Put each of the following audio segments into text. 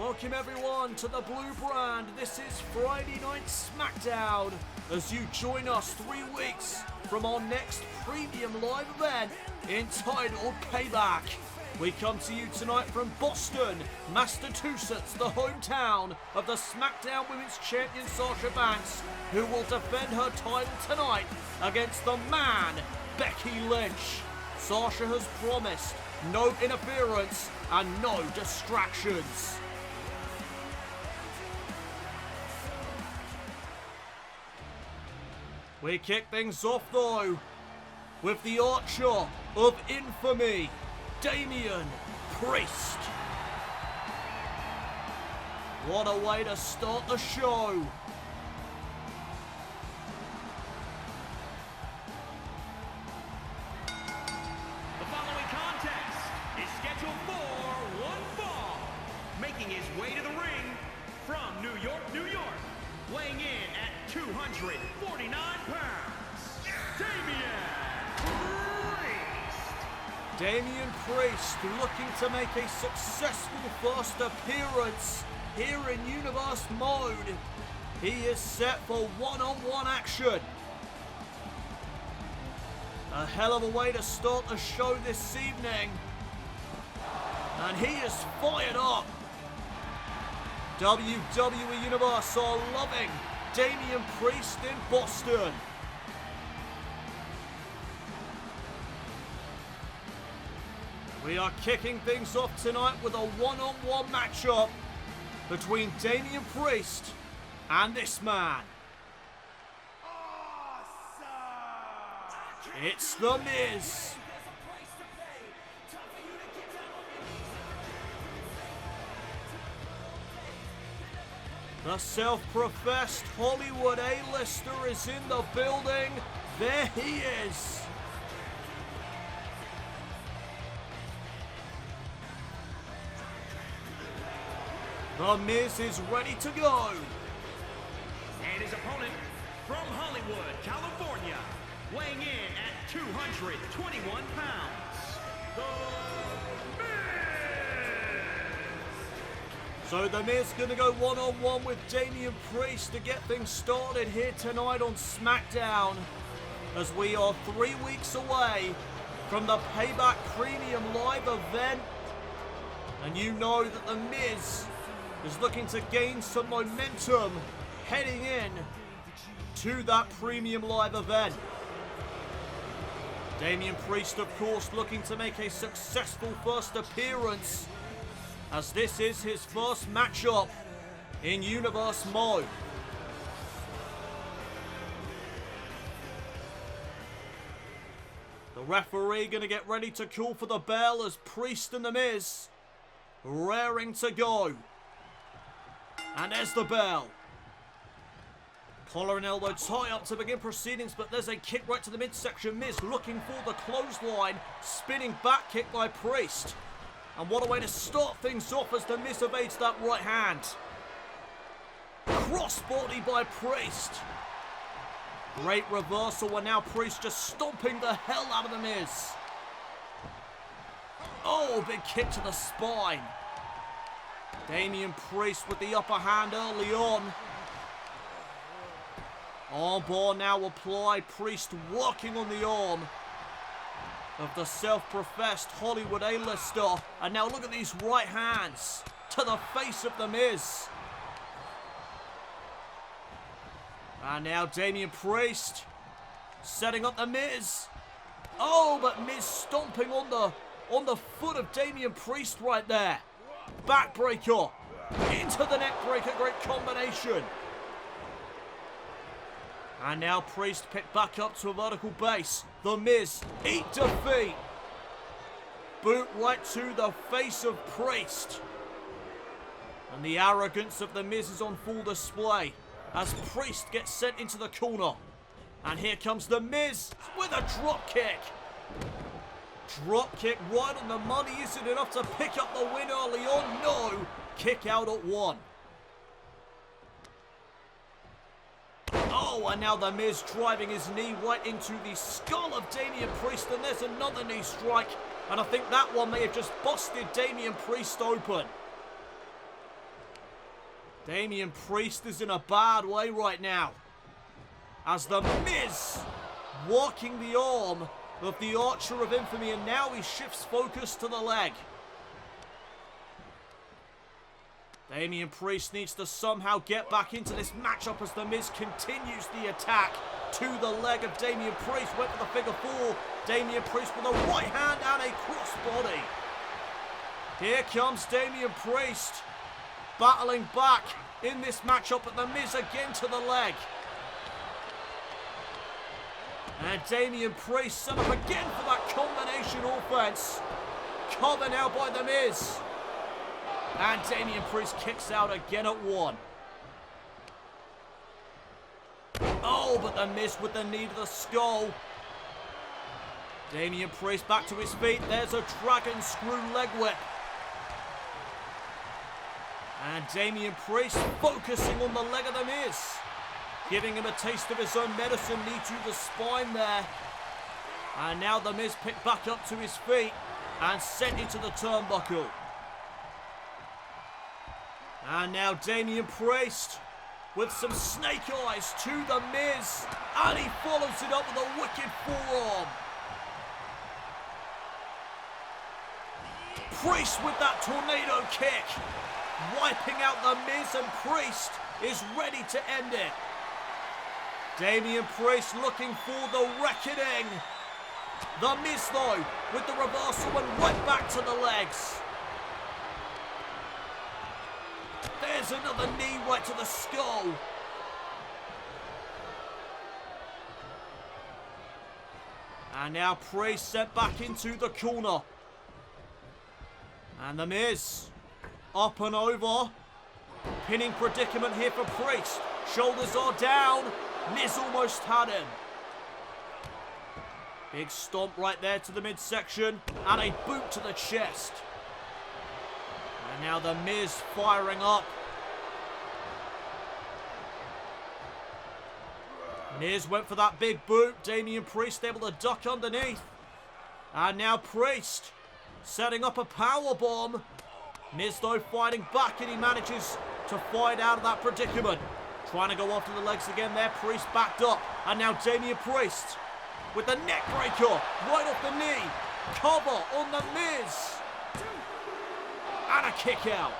Welcome everyone to the Blue Brand. This is Friday Night SmackDown as you join us 3 weeks from our next premium live event entitled Payback. We come to you tonight from Boston, Massachusetts, the hometown of the SmackDown Women's Champion Sasha Banks, who will defend her title tonight against the man, Becky Lynch. Sasha has promised no interference and no distractions. We kick things off though with the Archer of Infamy, Damien Priest. What a way to start the show. The following contest is scheduled for one fall. Making his way to the ring from New York, New York, weighing in at 249 pounds, Damien Priest looking to make a successful first appearance here in Universe Mode. He is set for one-on-one action. A hell of a way to start the show this evening. And he is fired up. WWE Universe are loving Damien Priest in Boston. We are kicking things off tonight with a one-on-one matchup between Damien Priest and this man. Awesome. It's The Miz. The self-professed Hollywood A-lister is in the building. There he is. The Miz is ready to go. And his opponent from Hollywood, California, weighing in at 221 pounds, The Miz. So The Miz gonna go one-on-one with Damien Priest to get things started here tonight on SmackDown, as we are 3 weeks away from the Payback Premium Live event. And you know that The Miz is looking to gain some momentum heading in to that Premium Live event. Damien Priest, of course, looking to make a successful first appearance, as this is his first matchup in Universe Mode. The referee going to get ready to call for the bell as Priest and The Miz raring to go. And there's the bell. Collar and elbow tie up to begin proceedings, but there's a kick right to the midsection. Miz looking for the clothesline. Spinning back kick by Priest. And what a way to start things off as the Miz evades that right hand. Crossbody by Priest. Great reversal, and now Priest just stomping the hell out of the Miz. Oh, big kick to the spine. Damien Priest with the upper hand early on. Armbar now applied. Priest working on the arm of the self-professed Hollywood A-lister. And now look at these right hands to the face of the Miz. And now Damien Priest setting up the Miz. Oh, but Miz stomping on the foot of Damien Priest right there. Backbreaker into the neckbreaker, great combination. And now Priest picked back up to a vertical base. The Miz, eat defeat. Boot right to the face of Priest. And the arrogance of the Miz is on full display as Priest gets sent into the corner. And here comes the Miz with a drop kick. Drop kick right on the money. Is it enough to pick up the win early on? No. Kick out at 1. Oh, and now the Miz driving his knee right into the skull of Damien Priest. And there's another knee strike. And I think that one may have just busted Damien Priest open. Damien Priest is in a bad way right now, as The Miz walking the arm of the Archer of Infamy, and now he shifts focus to the leg. Damien Priest needs to somehow get back into this matchup as The Miz continues the attack to the leg of Damien Priest. Went for the figure four. Damien Priest with a right hand and a crossbody. Here comes Damien Priest battling back in this matchup, but The Miz again to the leg. And Damien Priest set up again for that combination offense. Cover now by The Miz. And Damien Priest kicks out again at one. Oh, but The Miz with the knee to the skull. Damien Priest back to his feet. There's a dragon screw leg whip. And Damien Priest focusing on the leg of The Miz, giving him a taste of his own medicine, knee to the spine there. And now The Miz picked back up to his feet and sent into the turnbuckle. And now Damien Priest with some snake eyes to The Miz, and he follows it up with a wicked forearm. Priest with that tornado kick, wiping out The Miz, and Priest is ready to end it. Damien Priest looking for the reckoning. The Miz though with the reversal and right back to the legs. There's another knee right to the skull. And now Priest sent back into the corner. And The Miz up and over. Pinning predicament here for Priest. Shoulders are down. Miz almost had him. Big stomp right there to the midsection. And a boot to the chest. And now The Miz firing up. Miz went for that big boot. Damien Priest able to duck underneath. And now Priest setting up a powerbomb. Miz though fighting back, and he manages to fight out of that predicament. Trying to go after the legs again there. Priest backed up. And now Damien Priest with the neck breaker right off the knee. Cover on The Miz. And a kick out.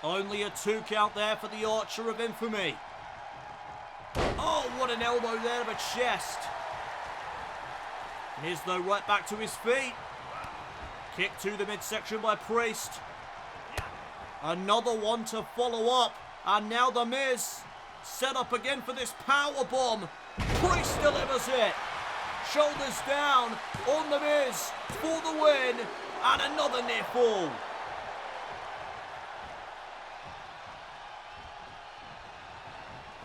Only a 2 count there for the Archer of Infamy. Oh, what an elbow there to the chest. Miz though right back to his feet. Kick to the midsection by Priest. Another one to follow up. And now The Miz set up again for this power bomb. Priest delivers it. Shoulders down on The Miz for the win. And another near fall.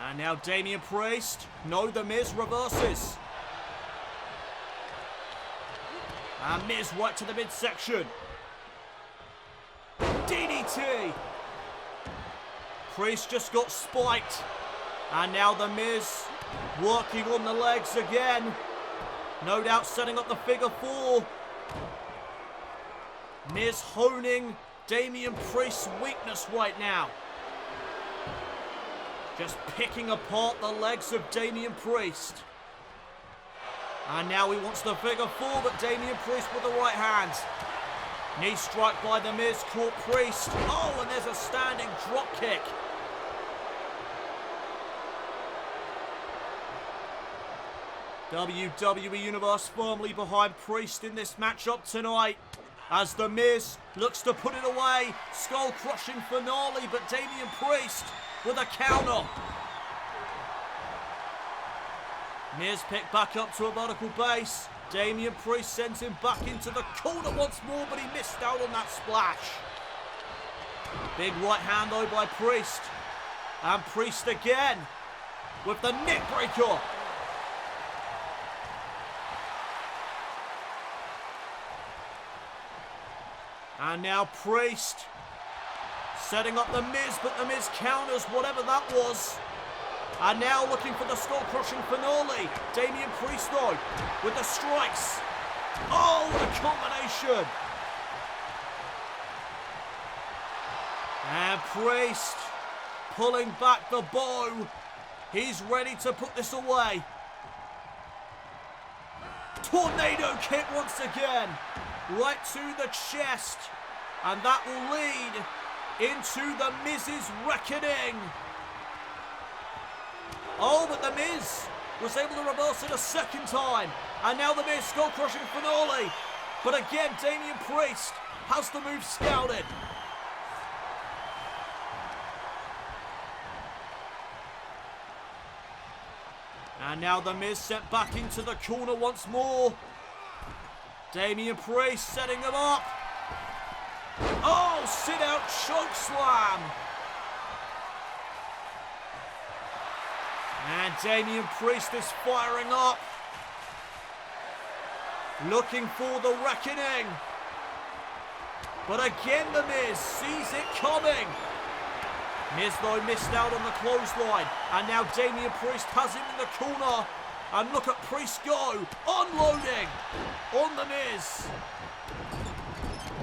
And now Damien Priest. No, The Miz reverses. And Miz right to the midsection. DDT. Priest just got spiked. And now The Miz working on the legs again. No doubt setting up the figure four. Miz honing Damien Priest's weakness right now. Just picking apart the legs of Damien Priest. And now he wants the figure four, but Damien Priest with the right hand. Knee strike by The Miz, caught Priest. Oh, and there's a standing drop kick. WWE Universe firmly behind Priest in this matchup tonight, as The Miz looks to put it away. Skull-crushing finale, but Damien Priest with a counter. Miz picked back up to a vertical base. Damien Priest sends him back into the corner once more, but he missed out on that splash. Big right hand though by Priest. And Priest again with the neck breaker. And now Priest setting up The Miz, but The Miz counters whatever that was. And now looking for the skull-crushing finale. Damien Priest though with the strikes. Oh, what a combination. And Priest pulling back the bow. He's ready to put this away. Tornado kick once again. Right to the chest. And that will lead into the Miz's reckoning. Oh, but the Miz was able to reverse it a second time. And now the Miz skull-crushing finale. But again, Damien Priest has the move scouted. And now the Miz sent back into the corner once more. Damien Priest setting him up. Oh, sit out choke slam. And Damien Priest is firing up. Looking for the reckoning. But again the Miz sees it coming. Miz though missed out on the clothesline. And now Damien Priest has him in the corner. And look at Priest go. Unloading on the Miz.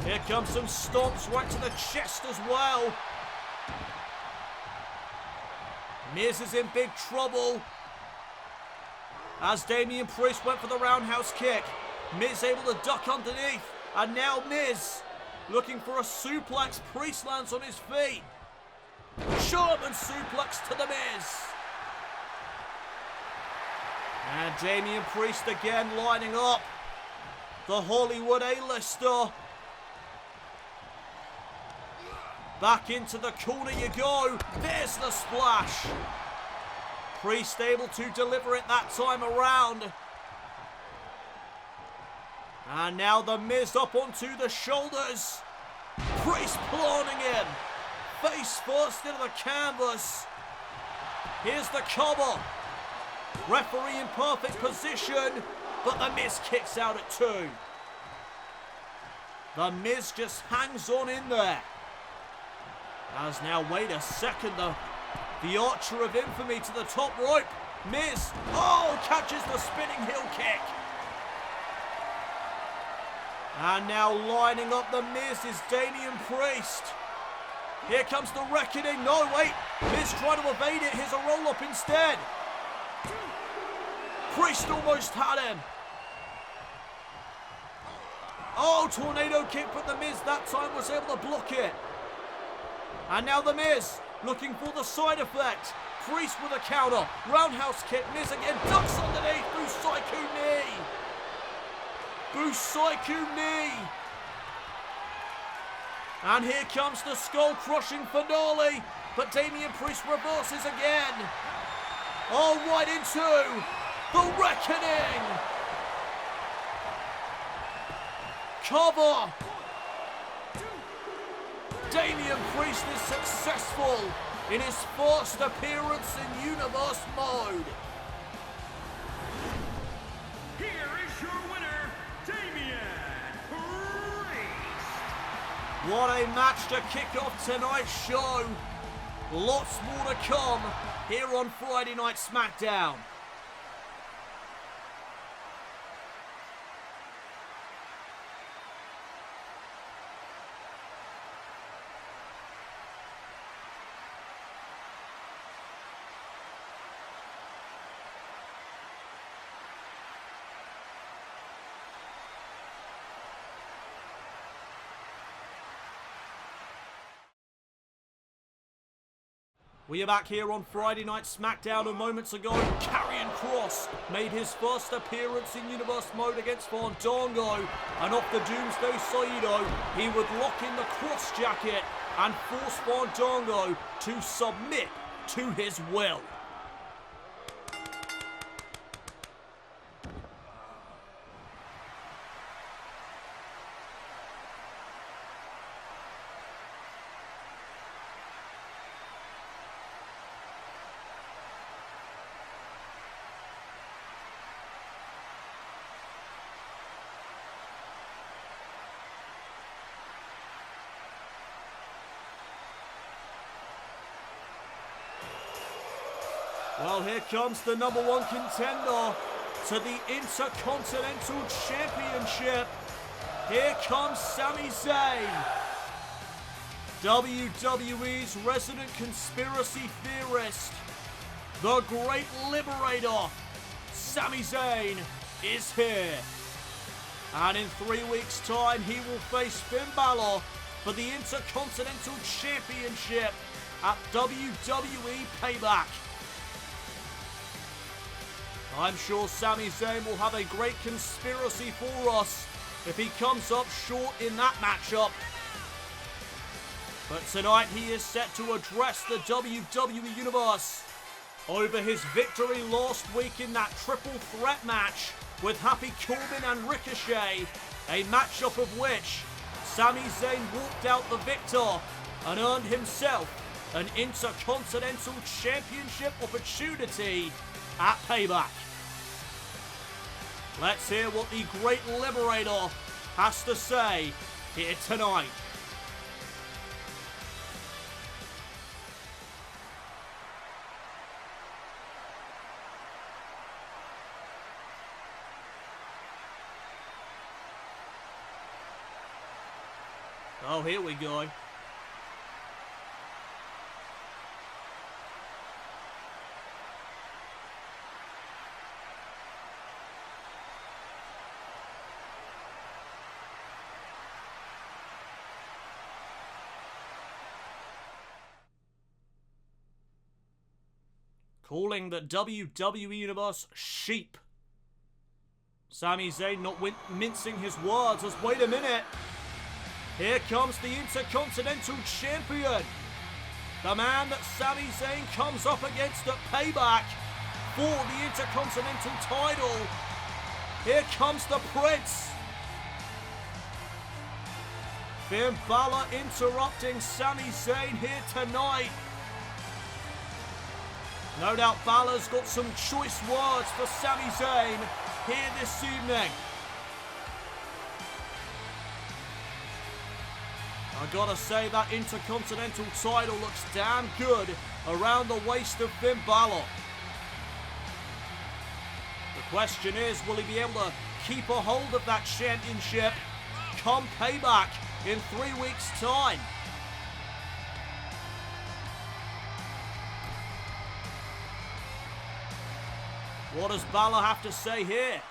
Here comes some stomps right to the chest as well. Miz is in big trouble. As Damien Priest went for the roundhouse kick. Miz able to duck underneath. And now Miz looking for a suplex. Priest lands on his feet. German suplex to the Miz. And Damien Priest again lining up. The Hollywood A-lister. Back into the corner you go. There's the splash. Priest able to deliver it that time around. And now the Miz up onto the shoulders. Priest planting in. Face first into the canvas. Here's the cover. Referee in perfect position. But the Miz kicks out at 2. The Miz just hangs on in there. As now, wait a second, the Archer of Infamy to the top rope. Miz, oh, catches the spinning heel kick. And now lining up the Miz is Damien Priest. Here comes the reckoning. No, wait, Miz trying to evade it. Here's a roll-up instead. Priest almost had him. Oh, tornado kick, but the Miz that time was able to block it. And now the Miz looking for the side effect. Priest with a counter. Roundhouse kick. Miz again ducks underneath. Busaiku knee. Busaiku knee. And here comes the skull-crushing finale. But Damien Priest reverses again. Oh, right into the reckoning. Cover. Damien Priest is successful in his first appearance in Universe Mode. Here is your winner, Damien Priest. What a match to kick off tonight's show. Lots more to come here on Friday Night SmackDown. We are back here on Friday Night SmackDown, and moments ago, Karrion Kross made his first appearance in Universe Mode against Fandango, and off the Doomsday Saito, he would lock in the cross jacket and force Fandango to submit to his will. Well, here comes the number 1 contender to the Intercontinental Championship. Here comes Sami Zayn. WWE's resident conspiracy theorist, the Great Liberator, Sami Zayn, is here. And in 3 weeks' time, he will face Finn Balor for the Intercontinental Championship at WWE Payback. I'm sure Sami Zayn will have a great conspiracy for us if he comes up short in that matchup. But tonight he is set to address the WWE Universe over his victory last week in that triple threat match with Happy Corbin and Ricochet, a matchup of which Sami Zayn walked out the victor and earned himself an Intercontinental Championship opportunity at Payback. Let's hear what the Great Liberator has to say here tonight. Oh, here we go. Calling the WWE Universe sheep. Sami Zayn not mincing his words as, wait a minute. Here comes the Intercontinental Champion. The man that Sami Zayn comes up against at Payback for the Intercontinental title. Here comes the Prince. Finn Balor interrupting Sami Zayn here tonight. No doubt Balor's got some choice words for Sami Zayn here this evening. I gotta say that Intercontinental title looks damn good around the waist of Finn Balor. The question is, will he be able to keep a hold of that championship come Payback in 3 weeks' time? What does Balor have to say here?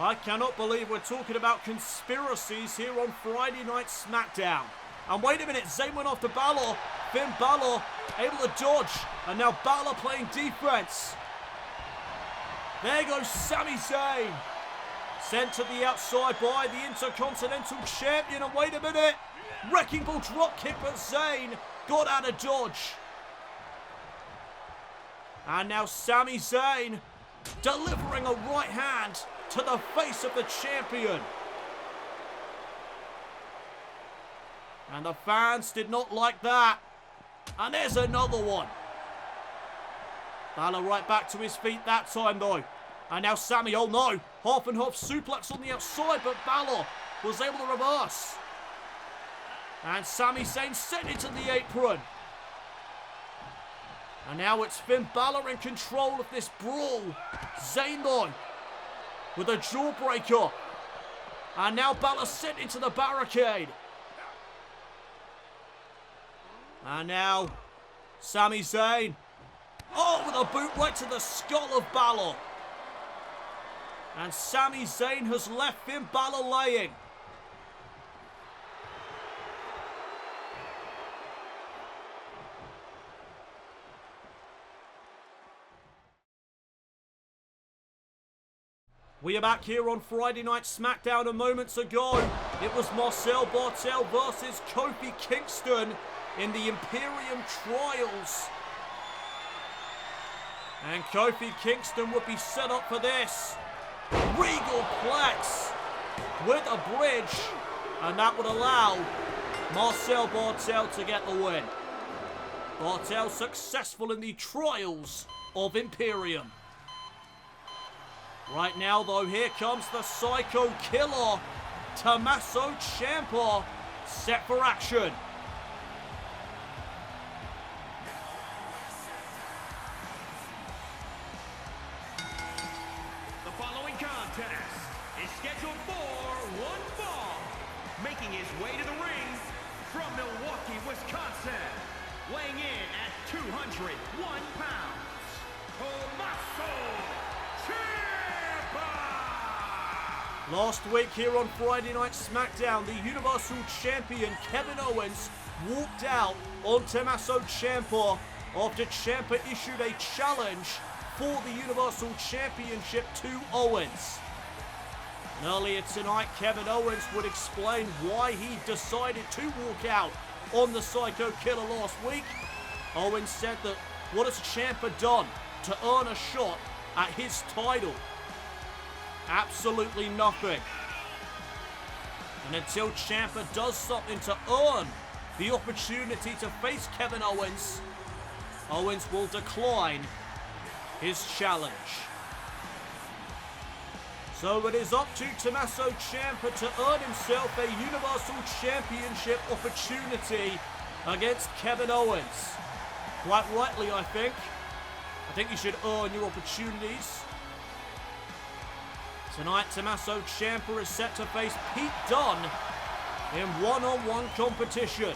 I cannot believe we're talking about conspiracies here on Friday Night SmackDown. And wait a minute, Zayn went after Balor. Finn Balor able to dodge. And now Balor playing defense. There goes Sami Zayn. Sent to the outside by the Intercontinental Champion. And wait a minute. Wrecking Ball dropkick, but Zayn got out of dodge. And now Sami Zayn delivering a right hand to the face of the champion. And the fans did not like that. And there's another one. Balor right back to his feet that time though. And now Sami, oh no, half and half suplex on the outside, but Balor was able to reverse. And Sami Zayn sent it to the apron. And now it's Finn Balor in control of this brawl. Zayn though, with a jawbreaker. And now Balor sent into the barricade. And now Sami Zayn. Oh, with a boot right to the skull of Balor. And Sami Zayn has left Finn Balor laying. We are back here on Friday Night SmackDown, and moments ago, it was Marcel Bartel versus Kofi Kingston in the Imperium Trials. And Kofi Kingston would be set up for this. Regal Plex with a bridge, and that would allow Marcel Bartel to get the win. Bartel successful in the trials of Imperium. Right now, though, here comes the Psycho Killer, Tommaso Ciampa, set for action. The following contest is scheduled for one fall. Making his way to the ring from Milwaukee, Wisconsin, weighing in at 201 pounds, Tommaso Ciampa! Last week here on Friday Night SmackDown, the Universal Champion Kevin Owens walked out on Tommaso Ciampa after Ciampa issued a challenge for the Universal Championship to Owens. And earlier tonight, Kevin Owens would explain why he decided to walk out on the Psycho Killer last week. Owens said that what has Ciampa done to earn a shot at his title? Absolutely nothing. And until Ciampa does something to earn the opportunity to face Kevin Owens, Owens will decline his challenge. So it is up to Tommaso Ciampa to earn himself a Universal Championship opportunity against Kevin Owens. Quite rightly, I think. I think you should earn your opportunities. Tonight, Tommaso Ciampa is set to face Pete Dunne in one-on-one competition.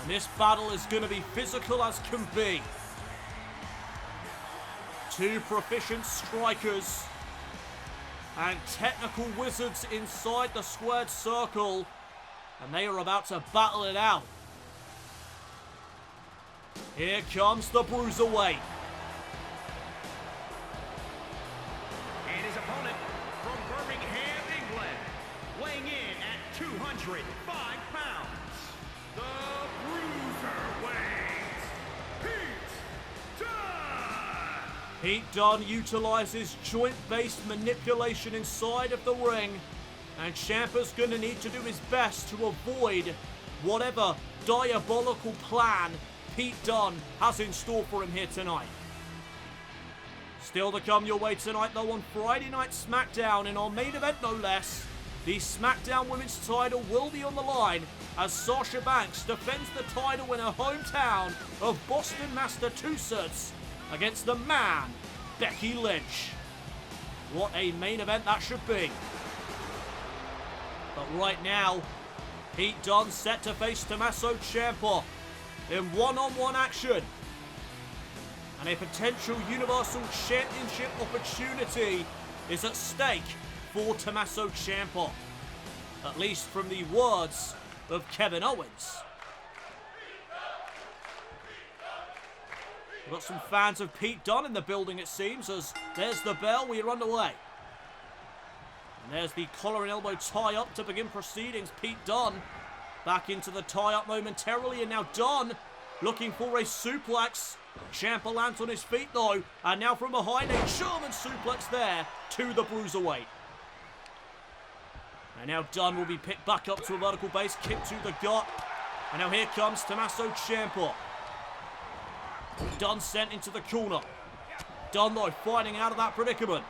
And this battle is going to be physical as can be. Two proficient strikers and technical wizards inside the squared circle, and they are about to battle it out. Here comes the Bruiserweight. And his opponent from Birmingham, England, weighing in at 205 pounds, the Bruiserweight, Pete Dunne! Pete Dunne utilizes joint-based manipulation inside of the ring, and Ciampa's going to need to do his best to avoid whatever diabolical plan Pete Dunne has in store for him here tonight. Still to come your way tonight, though, on Friday Night SmackDown, in our main event no less, the SmackDown Women's title will be on the line as Sasha Banks defends the title in her hometown of Boston, Massachusetts, against the man, Becky Lynch. What a main event that should be. But right now, Pete Dunne set to face Tommaso Ciampa in one-on-one action. And a potential Universal Championship opportunity is at stake for Tommaso Ciampa. At least from the words of Kevin Owens. We've got some fans of Pete Dunne in the building, it seems, as there's the bell. We are underway. And there's the collar and elbow tie-up to begin proceedings. Pete Dunne back into the tie-up momentarily, and now Dunne looking for a suplex. Ciampa lands on his feet, though, and now from behind, a German suplex there to the Bruiserweight. And now Dunne will be picked back up to a vertical base, kick to the gut. And now here comes Tommaso Ciampa. Dunne sent into the corner. Dunne, though, fighting out of that predicament.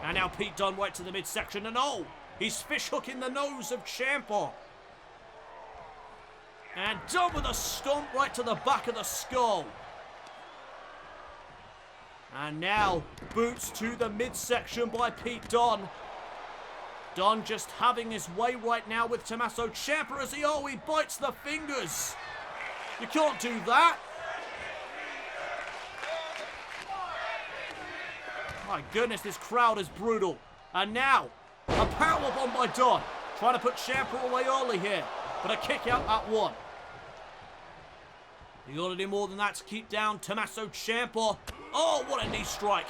And now Pete Dunne right to the midsection, and oh, he's fishhooking the nose of Ciampa. And Dunne with a stomp right to the back of the skull. And now boots to the midsection by Pete Dunne. Dunne just having his way right now with Tommaso Ciampa as he bites the fingers. You can't do that. My goodness, this crowd is brutal. And now, a powerbomb by Dunne. Trying to put Ciampa away early here. But a kick out at one. You got to do more than that to keep down Tommaso Ciampa. Oh, what a knee strike.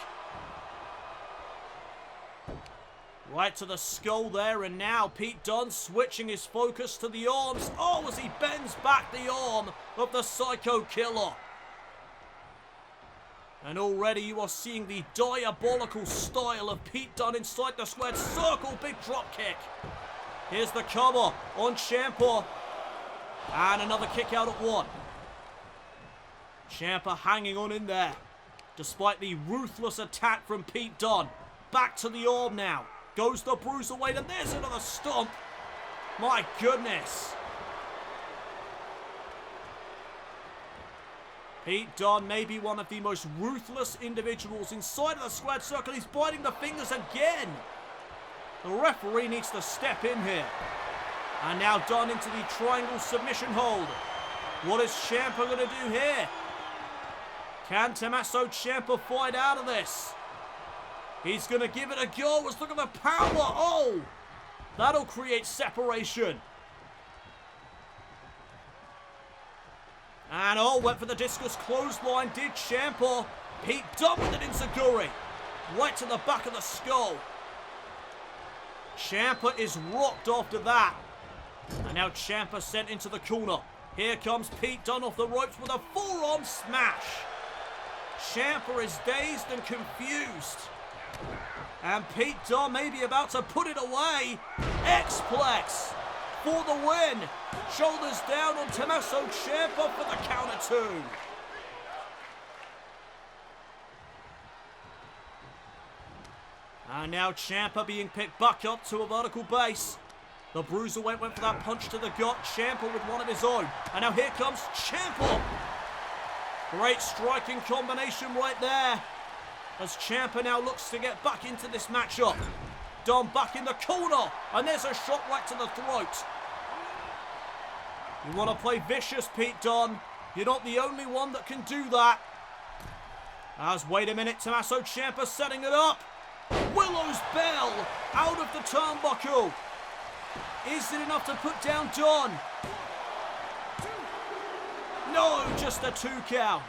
Right to the skull there, and now Pete Dunne switching his focus to the arms. Oh, as he bends back the arm of the Psycho Killer. And already you are seeing the diabolical style of Pete Dunne inside the squared circle. Big drop kick. Here's the cover on Ciampa. And another kick out at 1. Champa hanging on in there, despite the ruthless attack from Pete Dunne. Back to the arm now. Goes the bruiserweight, and there's another stomp. My goodness. Pete Dunne may be one of the most ruthless individuals inside of the squared circle. He's biting the fingers again. The referee needs to step in here. And now Dunne into the triangle submission hold. What is Champa going to do here? Can Tommaso Ciampa fight out of this? He's going to give it a go. Let's look at the power. Oh, that'll create separation. And went for the discus clothesline, did Ciampa. Pete Dunne with an enziguri. Right to the back of the skull. Ciampa is rocked after that. And now Ciampa sent into the corner. Here comes Pete Dunne off the ropes with a forearm smash. Ciampa is dazed and confused. And Pete Dunne may be about to put it away. X-Plex for the win. Shoulders down on Tommaso Ciampa for the counter 2. And now Ciampa being picked back up to a vertical base. The bruiserweight went for that punch to the gut. Ciampa with one of his own. And now here comes Ciampa. Great striking combination right there. As Ciampa now looks to get back into this matchup. Dunne back in the corner. And there's a shot right to the throat. You want to play vicious, Pete Dunne. You're not the only one that can do that. As, wait a minute, Tommaso Ciampa setting it up. Willow's Bell out of the turnbuckle. Is it enough to put down Dunne? No, just a 2 count.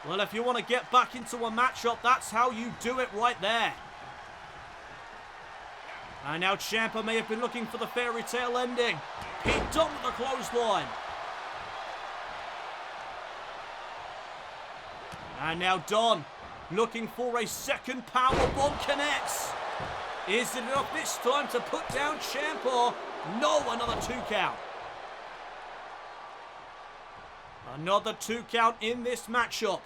Well, if you want to get back into a matchup, that's how you do it right there. And now Ciampa may have been looking for the fairy tale ending. Pete Dunne with the clothesline. And now Dunne looking for a second powerbomb, connects. Is it enough this time to put down Ciampa? No, another 2 count. Another 2 count in this matchup.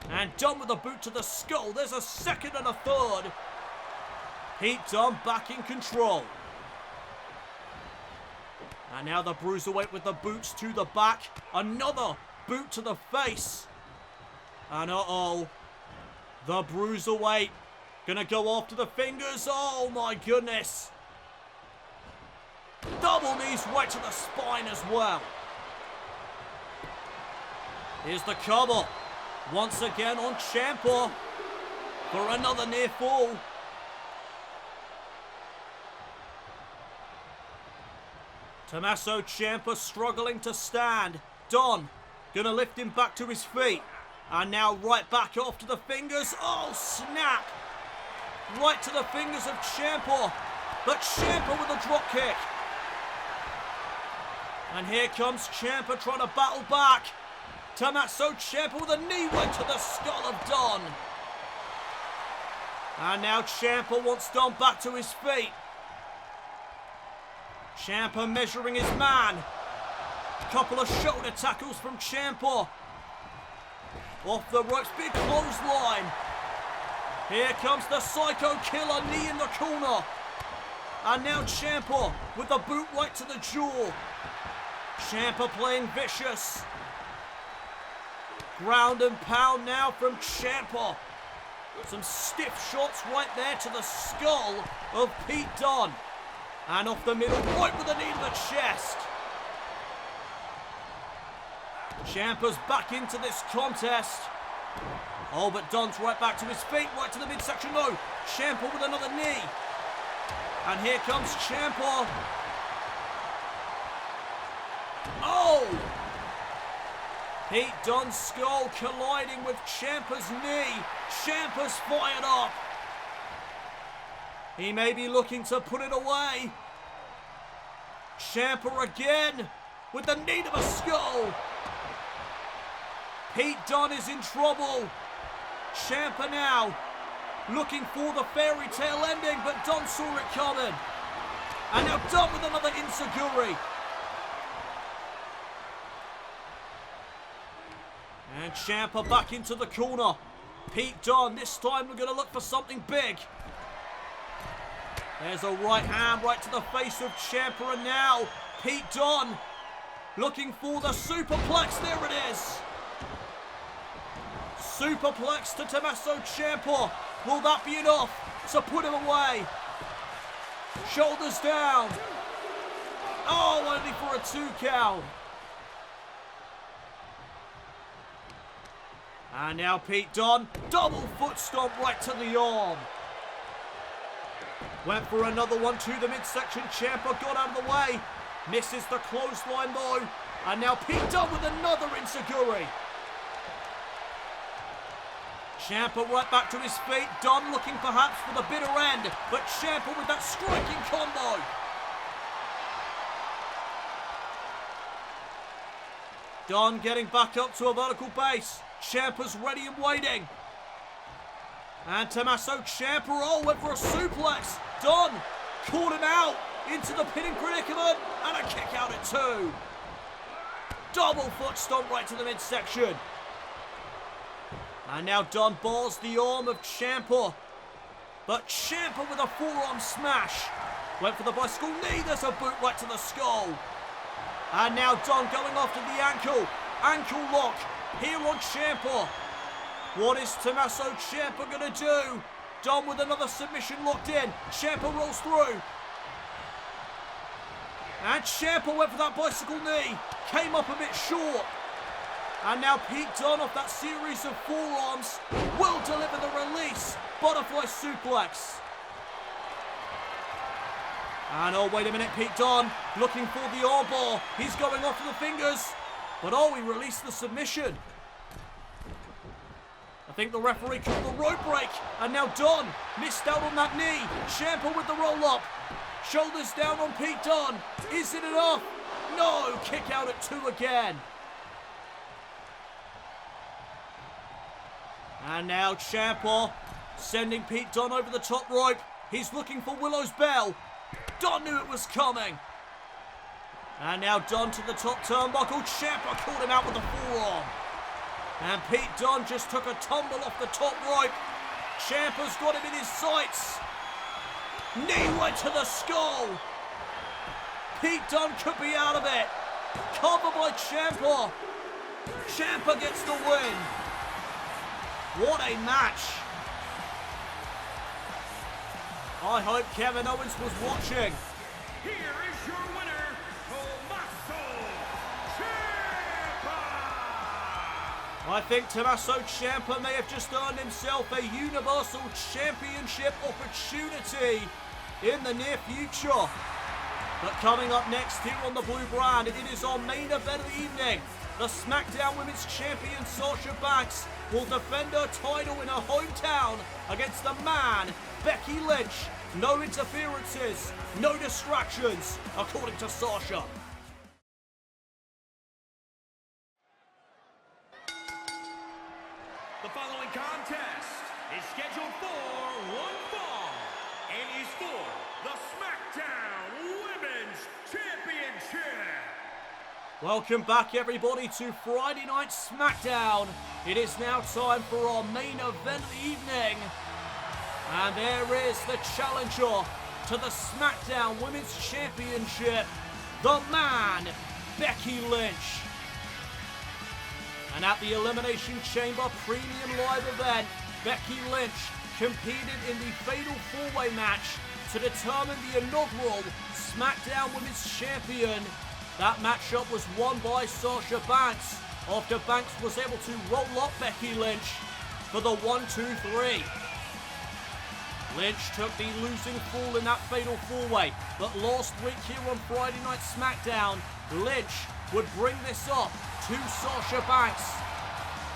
And Dunne with a boot to the skull. There's a second and a third. Pete Dunne back in control. And now the bruiserweight with the boots to the back. Another boot to the face. And the bruiserweight gonna go after the fingers. Oh my goodness. Double knees right to the spine as well. Here's the cover. Once again on Ciampa for another near fall. Tommaso Ciampa struggling to stand. Dunne gonna lift him back to his feet. And now right back off to the fingers. Oh, snap. Right to the fingers of Ciampa. But Ciampa with a drop kick. And here comes Ciampa trying to battle back. Tommaso Ciampa with a knee right to the skull of Dunne. And now Ciampa wants Dunne back to his feet. Ciampa measuring his man. Couple of shoulder tackles from Ciampa. Off the ropes, big clothesline. Here comes the Psycho Killer, knee in the corner. And now Ciampa with the boot right to the jaw. Ciampa playing vicious. Ground and pound now from Ciampa. Some stiff shots right there to the skull of Pete Dunne. And off the middle, right with a knee to the chest. Ciampa's back into this contest. Oh, but Dunne's right back to his feet, right to the midsection. No, Ciampa with another knee. And here comes Ciampa. Oh! Pete Dunne's skull colliding with Ciampa's knee. Ciampa's fired up. He may be looking to put it away. Ciampa again with the knee to the skull. Pete Dunne is in trouble. Ciampa now looking for the fairy tale ending, but Dunne saw it coming. And now Dunne with another enziguri. And Champa back into the corner. Pete Dunne, this time we're going to look for something big. There's a right hand right to the face of Champa, and now Pete Dunne looking for the superplex. There it is. Superplex to Tommaso Ciampa. Will that be enough to put him away? Shoulders down. Oh, only for a 2 count. And now Pete Dunne, double foot stomp right to the arm. Went for another one to the midsection. Ciampa got out of the way. Misses the clothesline though. And now Pete Dunne with another enziguri. Ciampa right back to his feet. Dunne looking perhaps for the bitter end. But Ciampa with that striking combo. Dunne getting back up to a vertical base. Ciampa's ready and waiting. And Tommaso Ciampa, oh, went for a suplex. Dunne caught him out into the pinning predicament. And a kick out at 2. Double foot stomp right to the midsection. And now Dunne bars the arm of Ciampa. But Ciampa with a forearm smash. Went for the bicycle knee. There's a boot right to the skull. And now Dunne going after the ankle. Ankle lock here on Ciampa. What is Tommaso Ciampa going to do? Dunne with another submission locked in. Ciampa rolls through. And Ciampa went for that bicycle knee. Came up a bit short. And now Pete Dunne off that series of forearms will deliver the release. Butterfly suplex. And oh, wait a minute, Pete Dunne looking for the armbar. He's going after the fingers. But oh, he released the submission. I think the referee called the rope break. And now Dunne missed out on that knee. Ciampa with the roll up. Shoulders down on Pete Dunne. Is it enough? No, kick out at 2 again. And now Ciampa sending Pete Dunne over the top rope. He's looking for Willow's bell. Dunne knew it was coming. And now Dunne to the top turnbuckle. Ciampa caught him out with a forearm. And Pete Dunne just took a tumble off the top rope. Ciampa's got him in his sights. Knee right to the skull. Pete Dunne could be out of it. Cover by Ciampa. Ciampa gets the win. What a match. I hope Kevin Owens was watching. Here is your winner, Tommaso Ciampa! I think Tommaso Ciampa may have just earned himself a Universal Championship opportunity in the near future. But coming up next here on the Blue Brand, it is our main event of the evening. The SmackDown Women's Champion Sasha Banks will defend her title in her hometown against the man, Becky Lynch. No interferences, no distractions, according to Sasha. The following contest is scheduled for one fall and is for the SmackDown Women's Championship. Welcome back, everybody, to Friday Night SmackDown. It is now time for our main event of the evening. And there is the challenger to the SmackDown Women's Championship, the man, Becky Lynch. And at the Elimination Chamber Premium Live event, Becky Lynch competed in the Fatal 4-Way match to determine the inaugural SmackDown Women's Champion. That matchup was won by Sasha Banks after Banks was able to roll up Becky Lynch for the 1-2-3. Lynch took the losing fall in that Fatal 4-Way, but last week here on Friday Night SmackDown, Lynch would bring this up to Sasha Banks.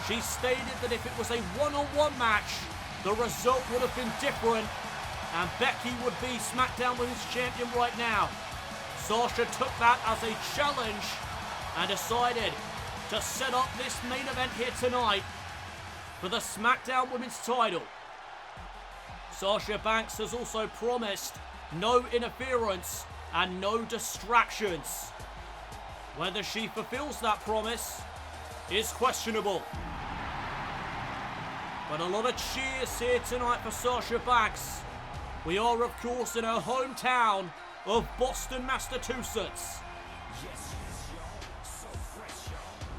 She stated that if it was a one-on-one match, the result would have been different, and Becky would be SmackDown Women's Champion right now. Sasha took that as a challenge and decided to set up this main event here tonight for the SmackDown Women's title. Sasha Banks has also promised no interference and no distractions. Whether she fulfills that promise is questionable. But a lot of cheers here tonight for Sasha Banks. We are, of course, in her hometown of Boston, Massachusetts.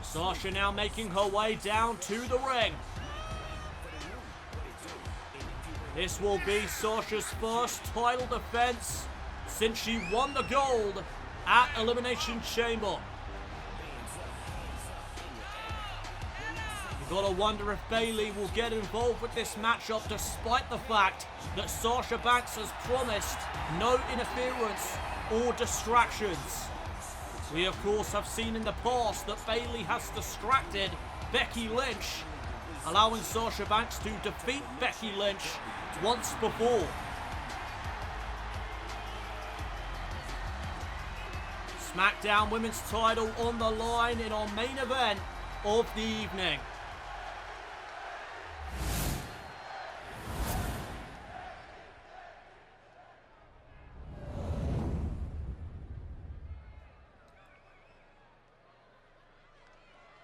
Sasha now making her way down to the ring. This will be Sasha's first title defense since she won the gold at Elimination Chamber. You gotta wonder if Bayley will get involved with this matchup despite the fact that Sasha Banks has promised no interference or distractions. We of course have seen in the past that Bayley has distracted Becky Lynch, allowing Sasha Banks to defeat Becky Lynch once before. SmackDown Women's title on the line in our main event of the evening.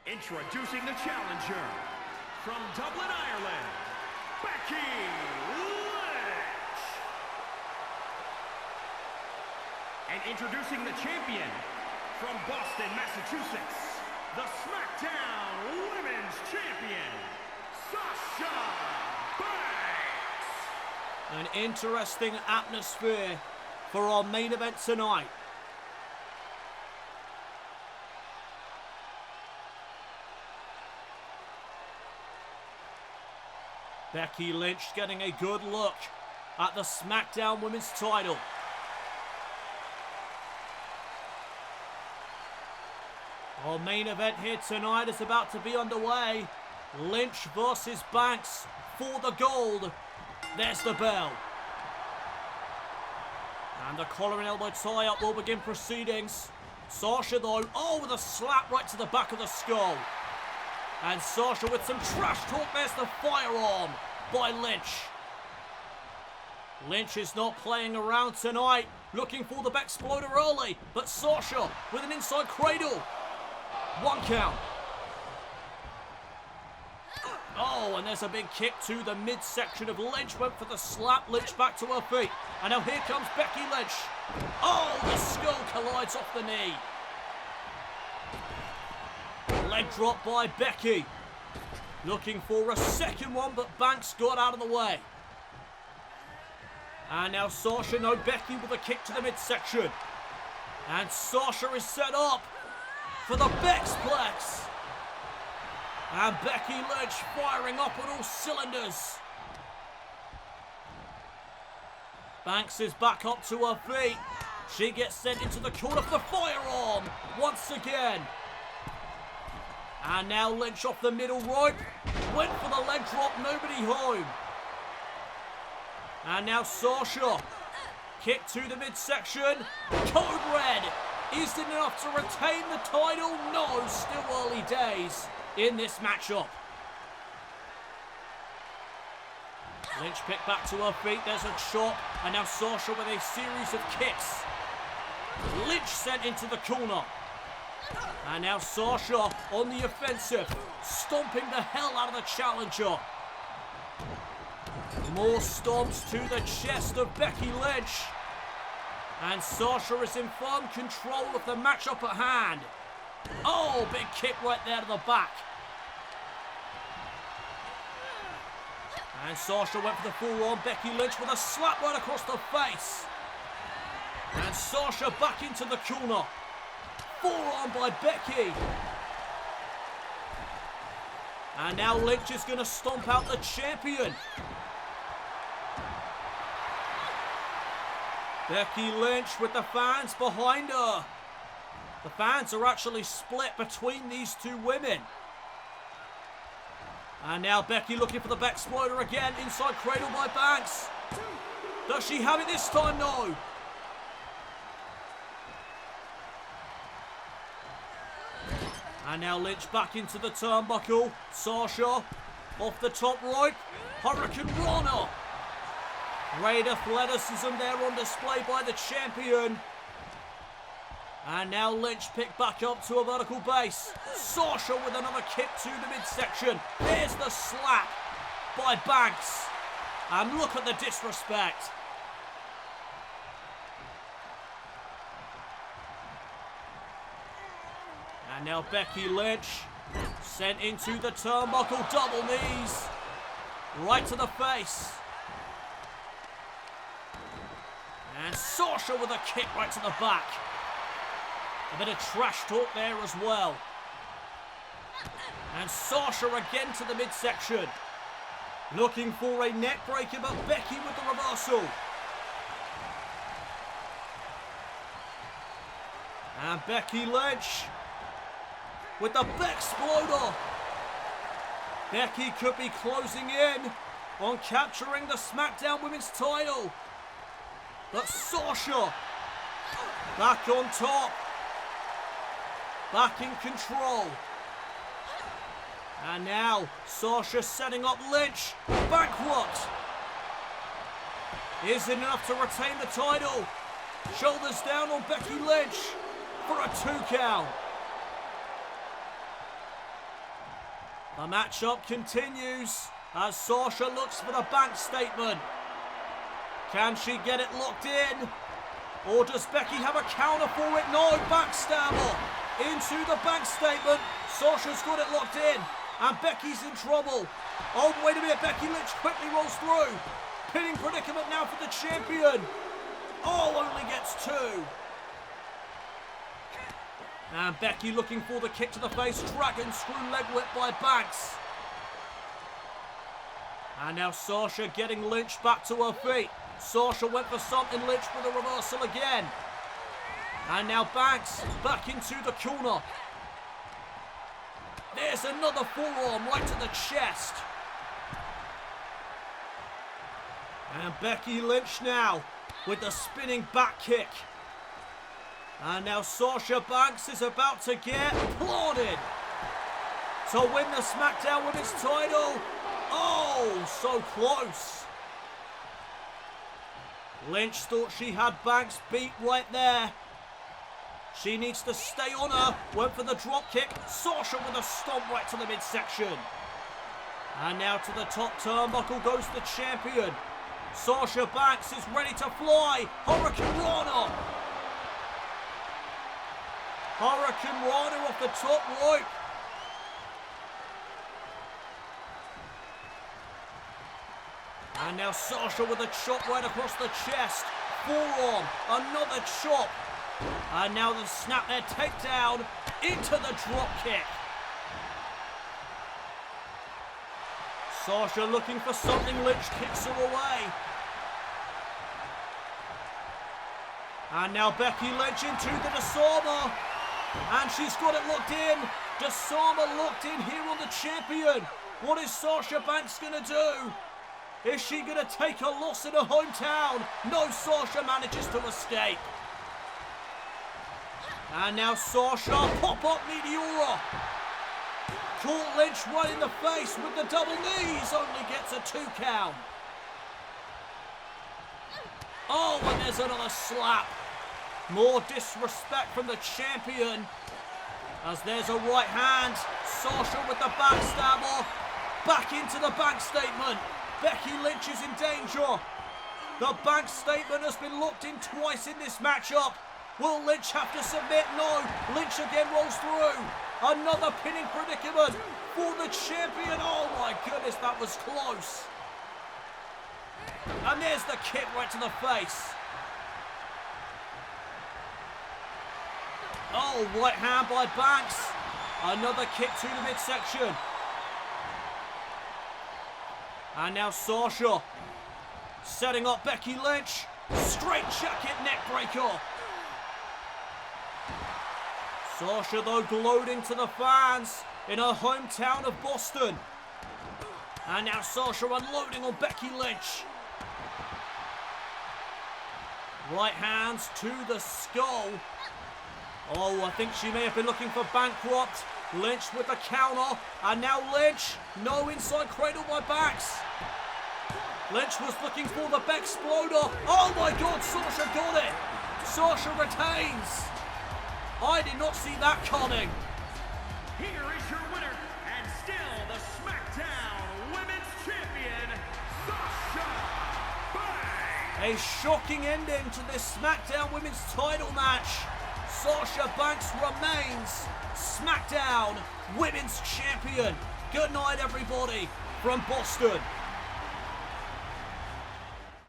Introducing the challenger from Dublin, Ireland, Becky Lynch. And introducing the champion from Boston, Massachusetts, the SmackDown Women's Champion, Sasha Banks. An interesting atmosphere for our main event tonight. Becky Lynch getting a good look at the SmackDown Women's title. Our main event here tonight is about to be underway. Lynch versus Banks for the gold. There's the bell. And the collar and elbow tie-up will begin proceedings. Sasha though, with a slap right to the back of the skull. And Sasha with some trash talk. There's the firearm by Lynch. Lynch is not playing around tonight, looking for the Bexploder early, but Sasha with an inside cradle. 1 count. And there's a big kick to the midsection of Lynch. Went for the slap. Lynch back to her feet. And now here comes Becky Lynch. The skull collides off the knee. Leg drop by Becky. Looking for a second one, but Banks got out of the way. And now Sasha, Becky with a kick to the midsection. And Sasha is set up for the Bexplex. And Becky Lynch firing up on all cylinders. Banks is back up to her feet. She gets sent into the corner for the firearm once again. And now Lynch off the middle rope. Went for the leg drop, nobody home. And now Sasha. Kick to the midsection. Code Red. Is it enough to retain the title? No, still early days in this matchup. Lynch picked back to her feet. There's a chop. And now Sasha with a series of kicks. Lynch sent into the corner. And now Sasha on the offensive, stomping the hell out of the challenger. More stomps to the chest of Becky Lynch. And Sasha is in firm control of the matchup at hand. Big kick right there to the back. And Sasha went for the forearm. Becky Lynch with a slap right across the face. And Sasha back into the corner. Forearm by Becky. And now Lynch is going to stomp out the champion. Becky Lynch with the fans behind her. The fans are actually split between these two women. And now Becky looking for the Bexploder again. Inside cradle by Banks. Does she have it this time? No. And now Lynch back into the turnbuckle. Sasha off the top rope. Hurricane Rana. Great athleticism there on display by the champion. And now Lynch picked back up to a vertical base. Sasha with another kick to the midsection. Here's the slap by Banks. And look at the disrespect. And now Becky Lynch sent into the turnbuckle, double knees. Right to the face. And Sasha with a kick right to the back. A bit of trash talk there as well. And Sasha again to the midsection. Looking for a neck breaker, but Becky with the reversal. And Becky Lynch with the Bexploder. Becky could be closing in on capturing the SmackDown Women's title. But Sasha back on top. Back in control. And now Sasha setting up Lynch. Bankrupt. Isn't enough to retain the title. Shoulders down on Becky Lynch for a 2 count. The matchup continues as Sasha looks for the bank statement. Can she get it locked in? Or does Becky have a counter for it? No, backstabber into the bank statement. Sasha's got it locked in and Becky's in trouble. Oh, wait a minute, Becky Lynch quickly rolls through. Pinning predicament now for the champion. Oh, only gets 2. And Becky looking for the kick to the face. Dragon screw leg whip by Banks. And now Sasha getting Lynch back to her feet. Sasha went for something, Lynch with a reversal again. And now Banks back into the corner. There's another forearm right to the chest. And Becky Lynch now with the spinning back kick. And now Sasha Banks is about to get planted to win the SmackDown Women's title. Oh, so close. Lynch thought she had Banks beat right there. She needs to stay on her. Went for the drop kick. Sasha with a stomp right to the midsection. And now to the top turnbuckle goes the champion. Sasha Banks is ready to fly. Hurricane Rana. Hurricane Rana off the top rope. And now Sasha with a chop right across the chest. Forearm, another chop. And now the snap there, takedown into the drop kick. Sasha looking for something, Lynch kicks her away. And now Becky Lynch into the disarmer. And she's got it locked in. Disarmer locked in here on the champion. What is Sasha Banks going to do? Is she going to take a loss in her hometown? No, Sasha manages to escape. And now Sasha, pop-up Meteora. Caught Lynch right in the face with the double knees. Only gets a 2 count. Oh, and there's another slap. More disrespect from the champion. As there's a right hand. Sasha with the backstabber. Back into the bank statement. Becky Lynch is in danger. The bank statement has been locked in twice in this matchup. Will Lynch have to submit? No. Lynch again rolls through. Another pinning predicament for the champion. Oh my goodness, that was close. And there's the kick right to the face. Oh, right hand by Banks. Another kick to the midsection. And now Sasha setting up Becky Lynch. Straight jacket neck breaker. Sasha though gloating to the fans in her hometown of Boston. And now Sasha unloading on Becky Lynch. Right hands to the skull. Oh, I think she may have been looking for bankrupt. Lynch with the counter. And now Lynch. No inside cradle by Banks. Lynch was looking for the Bexploder. Oh my God, Sasha got it. Sasha retains. I did not see that coming. Here is your winner, and still the SmackDown Women's Champion, Sasha Banks. A shocking ending to this SmackDown Women's title match. Sasha Banks remains SmackDown Women's Champion. Good night, everybody, from Boston.